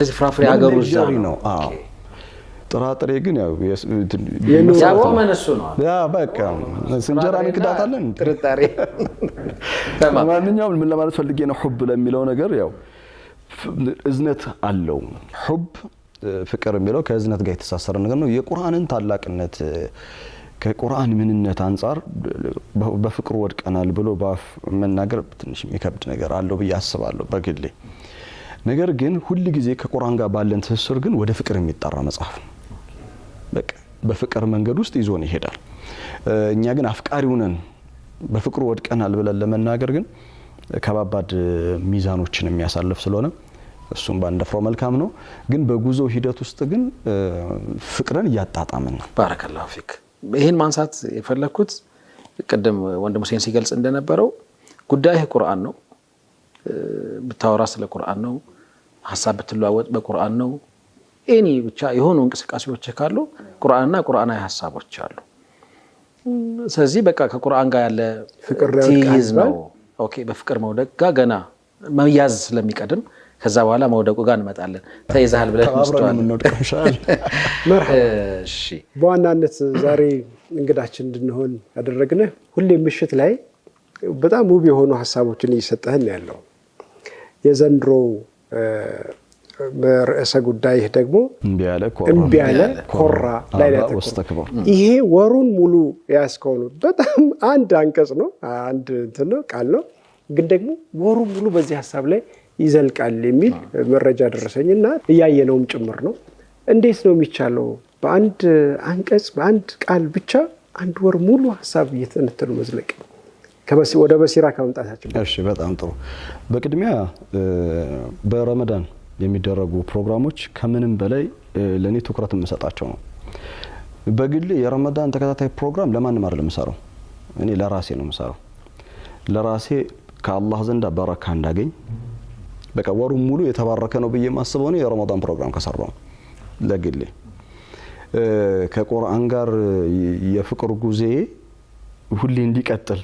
እዚህ ፍራፍሬ ሀገሩ ዛሬ ነው ጥራጥሬ ግን ያው ያው ማነሱ ነው ያ በቃ እንጀራን እንክዳታለን ጥርጣሬ ማንኛውም ምን ለማለት ፈልጌ ነው ሑብ ለሚለው ነገር ያው እዝነት አለው ሑብ ፍቅር የሚለው ከእዝነት ጋር የተሳሰረ ነገር ነው የቁርአንን ታላቅነት ከቁርአን ምንነት አንፃር በፍቅር ወድቀናል ብሎ ባፍ መናገር ትንሽ የሚከብድ ነገር አለው በያስባለሁ በግሌ ነገር ግን ሁሉ ጊዜ ከቁርአን ጋር ባለን ትስስር ግን ወደ ፍቅር የሚጣራ መጽሐፍ በቃ በፍቅር መንገድ ውስጥ ይዞን ይሄዳል እኛ ግን አፍቃሪው ነን በፍቅሩ ወድቀናል ብለን ለመናገር ግን ከባባድ ሚዛኖችን የሚያሳልፍ ስለሆነ እሱም ባንደፍረው መልካም ነው ግን በጉዞ ሂደት ውስጥ ግን ፍቅርን ያጣጣመን ነው ባረከላሁ ፊክ ይሄን ማንሳት የፈለኩት ቀደም ወንድም ሁሴን ሲገልጽ እንደነበረው ጉዳይ ቁርአን ነው ብታወራ ስለ ቁርአን ነው ሐሳብ ብትለዋወጥ በቁርአን ነው እኔ ብቻ የሆኑ እንቅስቃሴዎች ካሉ ቁርአንና ቁርአናዊ ሐሳቦች አሉ ስለዚህ በቃ ከቁርአን ጋር ያለ ፍቅር ትይዝ ነው ኦኬ በፍቅር መውደቅ ጋር ገና መያዝ ስለሚቀድም ከዛ በኋላ መውደቁ ጋር እንመጣለን ተይዛል ብለን እንወድቀሻል እሺ በዋናነት ዛሬ እንግዳችን እንድንሆን ያደረግነ ሁሌ ምሽት ላይ በጣም ውብ የሆኑ ሐሳቦችን እየሰጠህን ያለው የዘንድሮ በርዕሰ ጉዳይ ደግሞ እምቢ ያለ ኮራ ላይ ያተኮረ ይሄ ወሩን ሙሉ ያስከው በጣም አንድ አንቀጽ ነው አንድ እንትን ነው ቃል ነው ግን ደግሞ ወሩን ሙሉ በዚህ ሐሳብ ላይ ይዘልቃል የሚል መረጃ ደረሰኝና እያየነውም ጭምር ነው እንዴት ነው የሚቻለው በአንድ አንቀጽ በአንድ ቃል ብቻ አንድ ወር ሙሉ ሐሳብ እየተነተሉ መዝለቅ ወደ በሲራ ከመምጣታችን እሺ በጣም ጥሩ በቅድሚያ በረመዳን የሚደረጉ ፕሮግራሞች ከምንም በላይ ለኔ ትኩረት የምሰጣቸው ነው በግል የረመዳን ተከታታይ ፕሮግራም ለማንም አይደለም የምሰራው እኔ ለራሴ ነው የምሰራው ለራሴ ከአላህ ዘንድ በረካ እንዳገኝ በቃ ወሩ ሙሉ የተባረከ ነው በየ ማስበው ነው የረመዳን ፕሮግራም ከሰራው ለግል ከቁርአን ጋር የፍቅር ጉዜ ሁሌ እንዲቀጥል